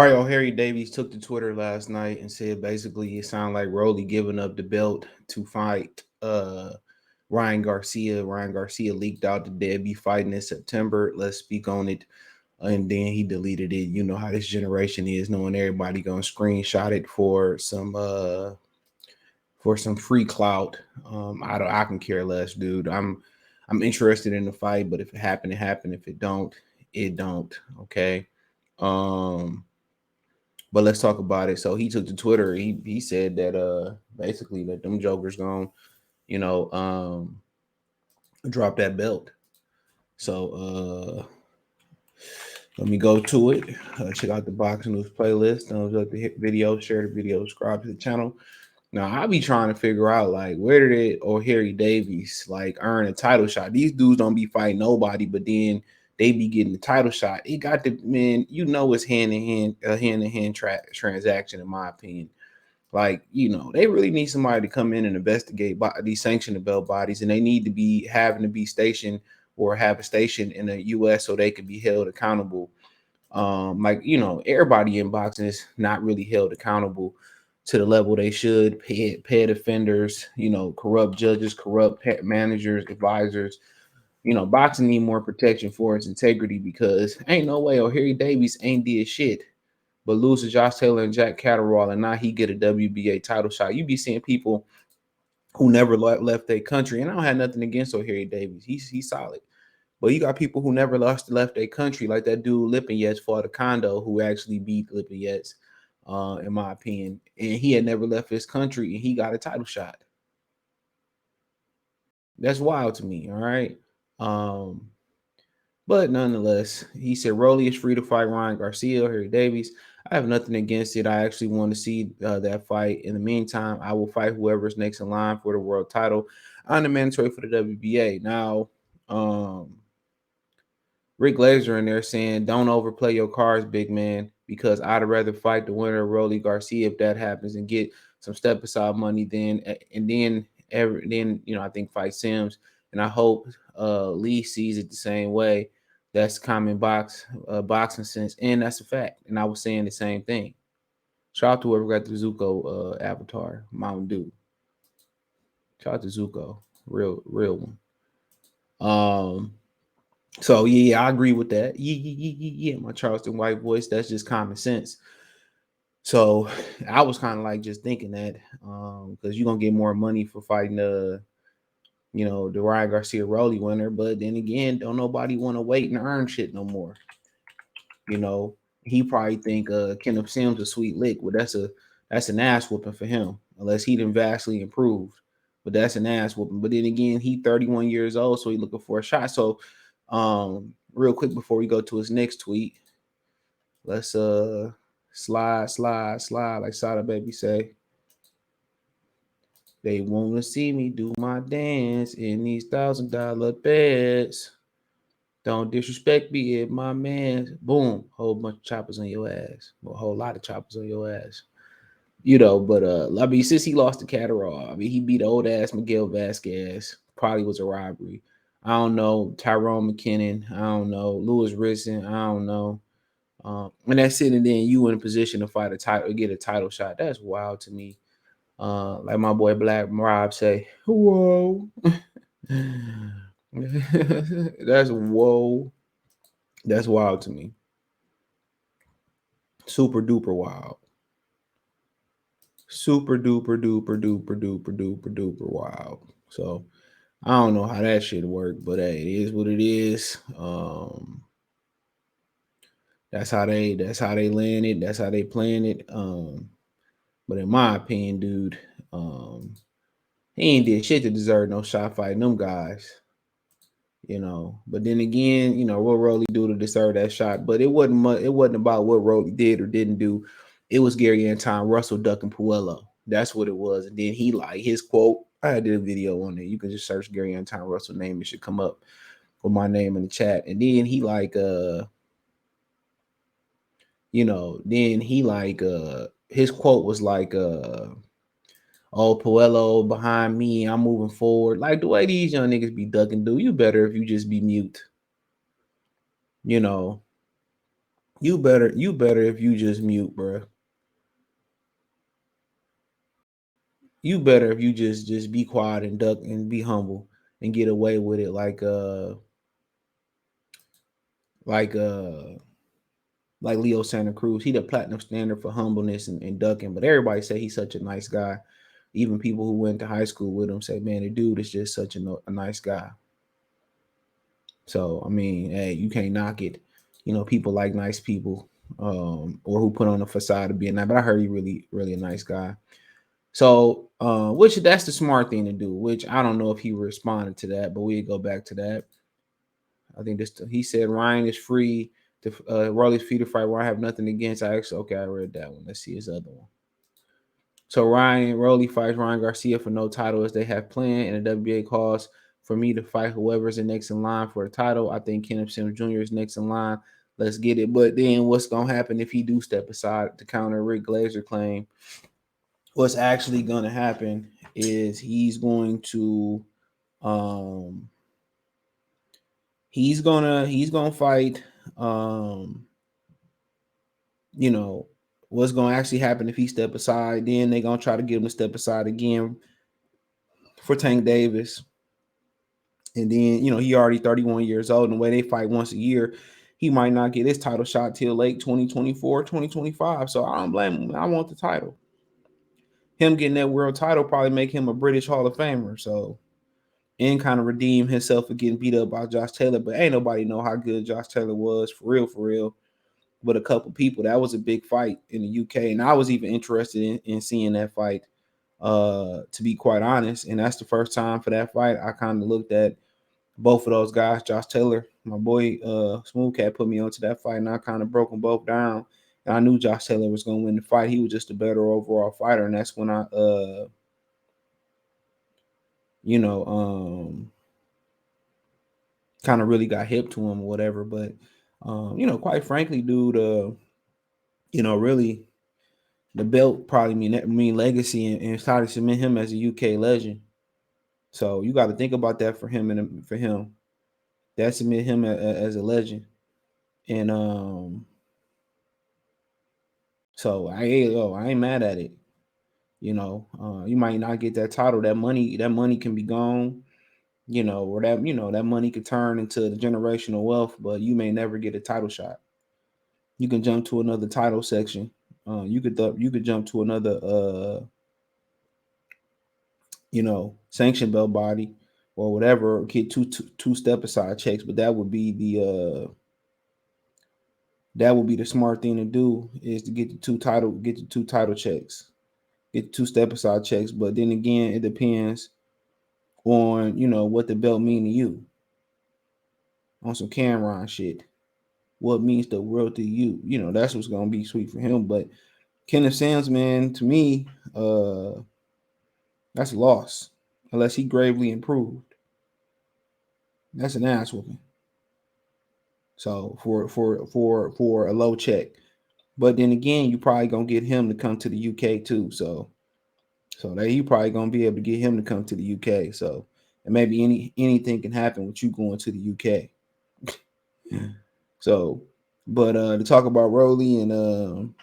right, Harry Davies took to Twitter last night and said basically it sounded like Rolly giving up the belt to fight Ryan Garcia. Ryan Garcia leaked out that they'd be fighting in September. Let's speak on it. And then he deleted it. You know how this generation is, knowing everybody gonna screenshot it for some free clout. I can care less, dude. I'm interested in the fight, but if it happen, it happen. If it don't, it don't. Okay. Um but let's talk about it. So he took to Twitter. He said that basically that them jokers gonna, you know, drop that belt. So let me go to it. Check out the boxing news playlist. Don't like the video, share the video, subscribe to the channel. Now I be trying to figure out like where did it or Harry Davies like earn a title shot? These dudes don't be fighting nobody, but then they be getting the title shot. It got the man, you know, it's hand in hand transaction in my opinion. Like they really need somebody to come in and investigate these sanctioned belt bodies, and they need to be having to be stationed or have a station in the U.S. so they can be held accountable. Everybody in boxing is not really held accountable to the level they should. Pay offenders, corrupt judges, corrupt managers, advisors. Boxing need more protection for its integrity because ain't no way O'Harry Davies ain't did shit but lose to Josh Taylor and Jack Catterall, and now he get a WBA title shot. You be seeing people who never left their country, and I don't have nothing against O'Harry Davies. He's solid. But you got people who never left their country, like that dude Lipinets fought a Kondo who actually beat Lipinets, in my opinion. And he had never left his country, and he got a title shot. That's wild to me, all right? But nonetheless, he said Rolly is free to fight Ryan Garcia, Harry Davies. I have nothing against it. I actually want to see that fight. In the meantime, I will fight whoever's next in line for the world title. I'm the mandatory for the WBA. Now, Rick Glazer in there saying, don't overplay your cards, big man, because I'd rather fight the winner of Rolly Garcia if that happens and get some step aside money then I think fight Sims. And I hope Lee sees it the same way. That's common boxing sense, and that's a fact. And I was saying the same thing. Shout out to whoever got the Zuko avatar, Mountain Dew. Shout out to Zuko, real one. So yeah, I agree with that. Yeah, my Charleston white voice. That's just common sense. So I was kind of like just thinking that because you're gonna get more money for fighting the Ryan Garcia Rolly winner, but then again, don't nobody want to wait and earn shit no more. He probably think Kenneth Sims a sweet lick. Well, that's an ass whooping for him, unless he done vastly improved. But that's an ass whooping. But then again, he 31 years old, so he looking for a shot. So real quick before we go to his next tweet, let's slide, like Sada Baby say. They want to see me do my dance in these $1,000 beds. Don't disrespect me, my man. Boom, whole bunch of choppers on your ass. Well, a whole lot of choppers on your ass. But I mean, since he lost to Catterall, I mean, he beat old ass Miguel Vasquez. Probably was a robbery. I don't know. Tyrone McKinnon. I don't know. Lewis Ritson. I don't know. And that's sitting there, you in a position to fight a title, get a title shot. That's wild to me. Like my boy Black Rob say, whoa. That's whoa. That's wild to me. Super duper wild. Super duper duper duper duper duper duper wild. So I don't know how that shit worked, but hey, it is what it is. That's how they land it. That's how they plan it. But in my opinion, dude, he ain't did shit to deserve no shot fighting them guys. But then again, what Rolly do to deserve that shot? But it wasn't much, it wasn't about what Rolly did or didn't do. It was Gary Anton Russell ducking Puello. That's what it was. And then he like his quote. I did a video on it. You can just search Gary Anton Russell name. It should come up with my name in the chat. And then he like his quote was like oh, Puello behind me, I'm moving forward. Like the way these young niggas be ducking, do you better if you just be mute. You better if you just mute, bro. You better if you just be quiet and duck and be humble and get away with it like like Leo Santa Cruz. He the platinum standard for humbleness and ducking. But everybody say he's such a nice guy. Even people who went to high school with him say, man, the dude is just such a nice guy. So I mean, hey, you can't knock it. You know, people like nice people, or who put on a facade of being nice. But I heard he really a nice guy. So, which that's the smart thing to do. Which I don't know if he responded to that, but we go back to that. I think this he said Ryan is free to roll his feet to fight. Where I have nothing against. I actually okay, I read that one. Let's see his other one. So Ryan Rolly fights Ryan Garcia for no title as they have planned, and the WBA calls for me to fight whoever's the next in line for a title. I think Kenneth Sims Jr. is next in line. Let's get it. But then what's gonna happen if he do step aside to counter Rick Glazer claim? What's actually gonna happen is um he's gonna fight you know what's gonna actually happen if he step aside. Then they gonna try to get him to step aside again for Tank Davis. And then, he already 31 years old. And the way they fight once a year, he might not get his title shot till late 2024, 2025. So I don't blame him. I want the title. Him getting that world title probably make him a British Hall of Famer. So, and kind of redeem himself for getting beat up by Josh Taylor. But ain't nobody know how good Josh Taylor was for real, for real. But a couple people, that was a big fight in the UK. And I was even interested in seeing that fight, to be quite honest. And that's the first time for that fight I kind of looked at both of those guys. Josh Taylor, my boy, Smooth Cat, put me onto that fight, and I kind of broke them both down. And I knew Josh Taylor was going to win the fight. He was just a better overall fighter, and that's when I, kind of really got hip to him or whatever. But, quite frankly, dude, really, the belt probably mean legacy and started to cement him as a UK legend. So you got to think about that for him and for him. That cement him as a legend. And so I ain't mad at it. You might not get that title. That money can be gone. Or that money could turn into the generational wealth, but you may never get a title shot. You can jump to another title section. You could jump to another sanction belt body or whatever. Get two step aside checks, but that would be the smart thing to do is to get the two title checks, get two step aside checks. But then again, it depends on what the belt mean to you. On some Cameron shit, what means the world to you? That's what's gonna be sweet for him. But Kenneth Sands, man, to me, that's a loss unless he gravely improved. That's an ass whooping. So for a low check, but then again, you probably gonna get him to come to the UK too. So that you probably gonna be able to get him to come to the UK. So and maybe anything can happen with you going to the UK. So, but to talk about Rolly and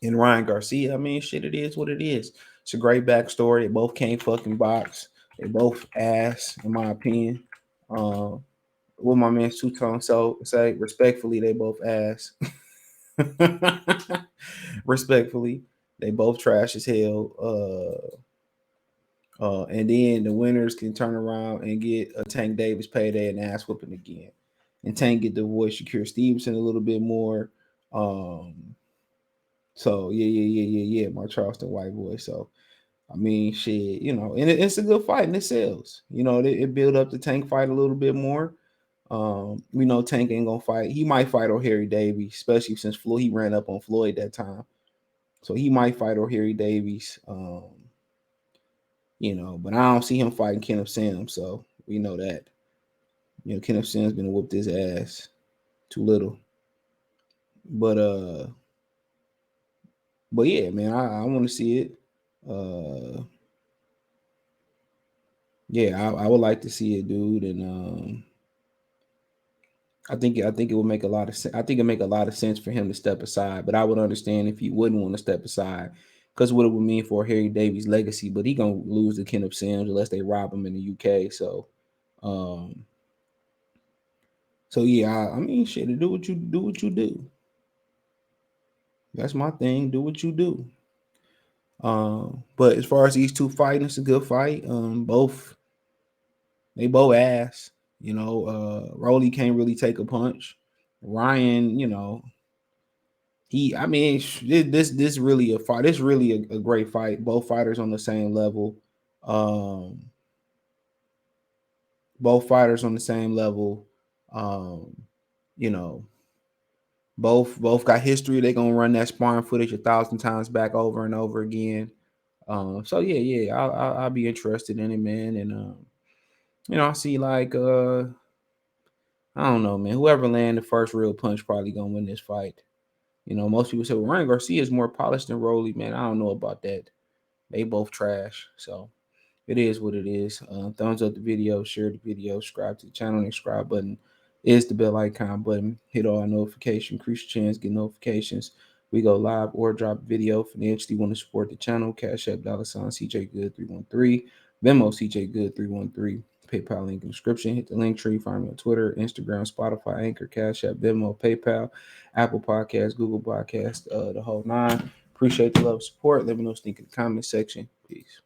Ryan Garcia, I mean, shit, it is what it is. It's a great backstory. They both can't fucking box. They both ass, in my opinion. What my man Two Tone so say respectfully, they both ass. Respectfully, they both trash as hell. And then the winners can turn around and get a Tank Davis payday and ass whooping again. And Tank get to voice Shakir Stevenson a little bit more. So yeah, my Charleston white boy. So I mean, shit, and it's a good fight and it sells. It build up the Tank fight a little bit more. We know Tank ain't gonna fight. He might fight O'Hara Davies, especially since Floyd he ran up on Floyd that time. So he might fight O'Hara Davies. But I don't see him fighting Kenneth Sims. So we know that. Kenneth Sims been whooped his ass too little. But yeah, man, I want to see it. Yeah, I would like to see it, dude. And I think it would make a lot of sense. I think it make a lot of sense for him to step aside, but I would understand if he wouldn't want to step aside because what it would mean for Harry Davies' legacy. But he gonna lose to Kenneth Sims unless they rob him in the UK. Um, so yeah, I mean, shit, do what you do. What you do. That's my thing. Do what you do. But as far as these two fighting, it's a good fight. They both ass. Rolly can't really take a punch. Ryan, I mean, this really a fight. This really a great fight. Both fighters on the same level. Um, both fighters on the same level. Um, you know, both got history. They gonna run that sparring footage 1,000 times back over and over again. So yeah, I'll be interested in it, man. And I see like I don't know, man. Whoever land the first real punch probably gonna win this fight. Most people say, well, Ryan Garcia is more polished than Rolly, man. I don't know about that. They both trash. So it is what it is. Thumbs up the video, share the video, subscribe to the channel, and the subscribe button is the bell icon button. Hit all notifications, increase your chance, get notifications. We go live or drop a video. Financially want to support the channel. Cash App $sign CJ Good 313. Venmo CJ Good 313. PayPal link in the description. Hit the link tree. Find me on Twitter, Instagram, Spotify, Anchor, Cash App, Venmo, PayPal, Apple Podcasts, Google Podcasts, the whole nine. Appreciate the love and support. Let me know what you think in the comment section. Peace.